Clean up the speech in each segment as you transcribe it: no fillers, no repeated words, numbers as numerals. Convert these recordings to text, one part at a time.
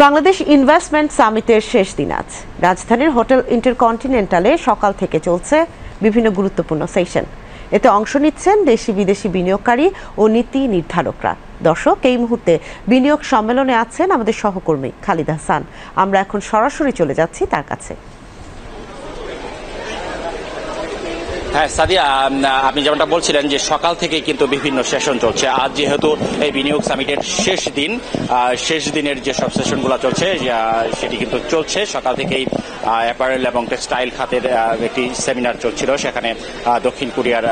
Bangladesh investment সামিটের শেষ দিন আজ রাজধানীর হোটেল ইন্টারকন্টিনেন্টালে সকাল থেকে চলছে বিভিন্ন গুরুত্বপূর্ণ সেশন। এতে অংশ নিচ্ছেন দেশি বিদেশি বিনিয়োগকারী ও নীতি নির্ধারকরা। দর্শক, এই মুহূর্তে বিনিয়োগ সম্মেলনে আছেন আমাদের সহকর্মী খালিদ হাসান। আমরা এখন সরাসরি চলে যাচ্ছি তার কাছে। হ্যাঁ সাদিয়া, আপনি যেমনটা বলছিলেন যে সকাল থেকে কিন্তু বিভিন্ন সেশন চলছে। আজ যেহেতু এই বিনিয়োগ সামিটের শেষ দিনের যে সব সেশনগুলো চলছে সেটি কিন্তু চলছে। সকাল থেকেই অ্যাপারেল এবং টেক্সটাইল খাতের একটি সেমিনার চলছিল। সেখানে দক্ষিণ কোরিয়ার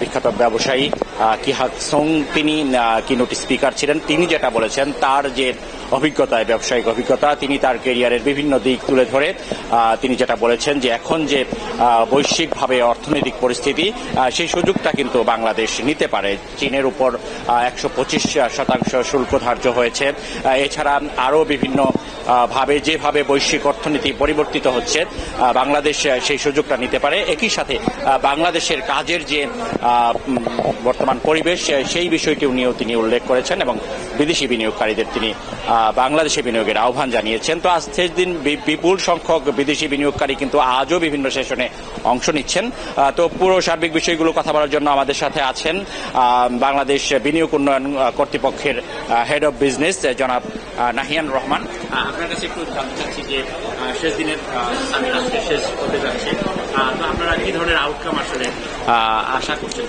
বিখ্যাত ব্যবসায়ী কিহাক সং তিনি কিনোট স্পিকার ছিলেন। তিনি যেটা বলেছেন তার যে ব্যবসায়িক অভিজ্ঞতা, তিনি তার ক্যারিয়ারের বিভিন্ন দিক তুলে ধরে তিনি যেটা বলেছেন যে এখন যে বৈশ্বিকভাবে অর্থনৈতিক পরিস্থিতি, সেই সুযোগটা কিন্তু বাংলাদেশ নিতে পারে। চীনের উপর 125% শুল্ক ধার্য হয়েছে। এছাড়া আরও বিভিন্ন ভাবে যেভাবে বৈশ্বিক অর্থনীতি পরিবর্তিত হচ্ছে, বাংলাদেশ সেই সুযোগটা নিতে পারে। একই সাথে বাংলাদেশের কাজের যে বর্তমান পরিবেশ, সেই বিষয়টিও নিয়েও তিনি উল্লেখ করেছেন এবং বিদেশি বিনিয়োগকারীদের তিনি বাংলাদেশে বিনিয়োগের আহ্বান জানিয়েছেন। তো আজ শেষ দিন বিপুল সংখ্যক বিদেশি বিনিয়োগকারী কিন্তু আজও বিভিন্ন সেশনে অংশ নিচ্ছেন। তো পুরো সার্বিক বিষয়গুলো কথা বলার জন্য আমাদের সাথে আছেন বাংলাদেশ বিনিয়োগ উন্নয়ন কর্তৃপক্ষের হেড অব বিজনেস জনাব নাহিয়ান রহমান। আপনার কাছে একটু জানতে চাচ্ছি যে শেষ দিনের সামিট আজকে শেষ হতে যাচ্ছে, তো আপনারা কি ধরনের আউটকাম আসলে আশা করছেন?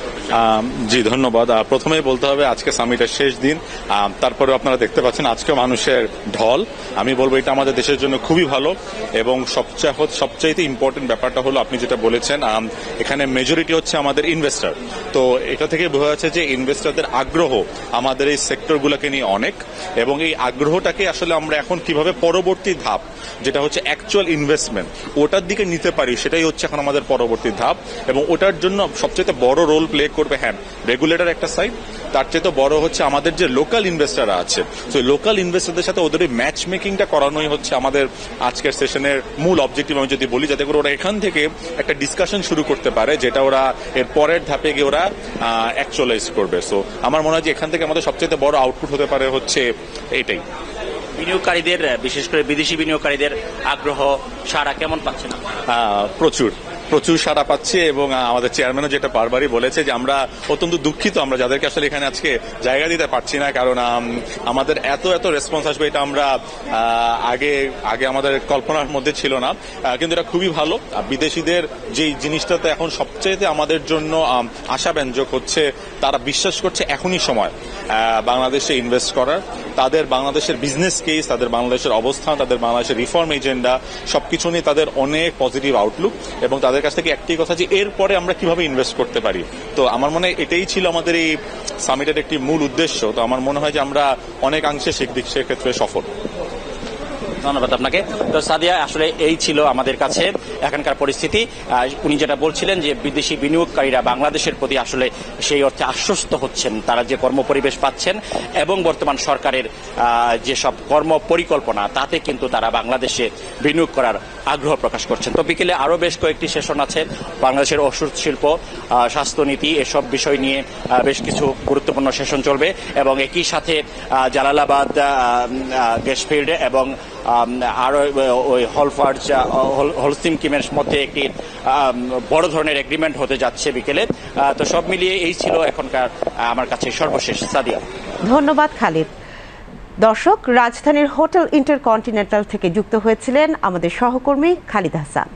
জি ধন্যবাদ। প্রথমে বলতে হবে আজকে সামিটের শেষ দিন, তারপরে আপনারা দেখতে পাচ্ছেন আজকে মানুষের ঢল। আমি বলবো এটা আমাদের দেশের জন্য খুবই ভালো এবং সবচাইতে ইম্পর্টেন্ট ব্যাপারটা হলো আপনি যেটা বলেছেন, এখানে মেজরিটি হচ্ছে আমাদের ইনভেস্টর। তো এটা থেকে বোঝা যাচ্ছে যে ইনভেস্টরদের আগ্রহ আমাদের এই সেক্টরগুলোকে নিয়ে অনেক, এবং এই আগ্রহটাকে আসলে আমরা এখন কিভাবে পরবর্তী ধাপ, যেটা হচ্ছে অ্যাকচুয়াল ইনভেস্টমেন্ট, ওটার দিকে নিতে পারি, সেটাই হচ্ছে এখন আমাদের পরবর্তী ধাপ। এবং ওটার জন্য সবচেয়ে বড় রোল প্লে করবে রেগুলেটর একটা সাইড, তার চেয়ে তো বড় হচ্ছে আমাদের যে লোকাল ইনভেস্টাররা আছে। তো লোকাল ইনভেস্টারদের সাথে ওদের ম্যাচ মেকিংটা করানোই হচ্ছে আমাদের আজকের সেশনের মূল অবজেক্টিভ। আমি যদি বলি, যাতে করে ওরা এখান থেকে একটা ডিসকাশন শুরু করতে পারে, যেটা ওরা এর পরের ধাপে গিয়ে ওরা অ্যাকচুয়ালাইজ করবে। সো আমার মনে হয় যে এখান থেকে আমাদের সবচেয়ে বড় আউটপুট হতে পারে হচ্ছে এইটাই। বিনিয়োগকারীদের, বিশেষ করে বিদেশি বিনিয়োগকারীদের আগ্রহ সাড়া কেমন পাচ্ছেন? প্রচুর সাড়া পাচ্ছে, এবং আমাদের চেয়ারম্যানও যেটা বারবারই বলেছে যে আমরা অত্যন্ত দুঃখিত আমরা যাদেরকে আসলে এখানে আজকে জায়গা দিতে পারছি না, কারণ আমাদের এত রেসপন্স আসবে এটা আমরা আগে আমাদের কল্পনার মধ্যে ছিল না। কিন্তু এটা খুবই ভালো। বিদেশিদের যে জিনিসটাতে এখন সবচেয়ে আমাদের জন্য আশাব্যঞ্জক হচ্ছে, তারা বিশ্বাস করছে এখনই সময় বাংলাদেশে ইনভেস্ট করার। তাদের বাংলাদেশের বিজনেস কেস, তাদের বাংলাদেশের অবস্থান, তাদের বাংলাদেশের রিফর্ম এজেন্ডা সবকিছু নিয়ে তাদের অনেক পজিটিভ আউটলুক, এবং তাদের কাছ থেকে একটি কথা যে এরপরে আমরা কিভাবে ইনভেস্ট করতে পারি। তো আমার মনে হয় এটাই ছিল আমাদের এই সামিটের একটি মূল উদ্দেশ্য। তো আমার মনে হয় যে আমরা অনেকাংশে সেক্ষেত্রে সফল। ধন্যবাদ আপনাকে। তো সাদিয়া, আসলে এই ছিল আমাদের কাছে এখানকার পরিস্থিতি। উনি যেটা বলছিলেন যে বিদেশি বিনিয়োগকারীরা বাংলাদেশের প্রতি আসলে সেই অর্থে আশ্বস্ত হচ্ছেন, তারা যে কর্মপরিবেশ পাচ্ছেন এবং বর্তমান সরকারের যেসব কর্ম পরিকল্পনা, তাতে কিন্তু তারা বাংলাদেশে বিনিয়োগ করার আগ্রহ প্রকাশ করছেন। তো বিকেলে আরও বেশ কয়েকটি সেশন আছে। বাংলাদেশের ওষুধ শিল্প, স্বাস্থ্যনীতি, এসব বিষয় নিয়ে বেশ কিছু গুরুত্বপূর্ণ সেশন চলবে, এবং একই সাথে জালালাবাদ গ্যাসফিল্ড এবং আরো ওই হলসিম কিমের মধ্যে একটি বড় ধরনের এগ্রিমেন্ট হতে যাচ্ছে বিকেলে। তো সব মিলিয়ে এই ছিল এখনকার আমার কাছে সর্বশেষ। সাদিয়া, ধন্যবাদ খালিদ। দর্শক, রাজধানীর হোটেল ইন্টারকন্টিনেন্টাল থেকে যুক্ত হয়েছিলেন আমাদের সহকর্মী খালিদ হাসান।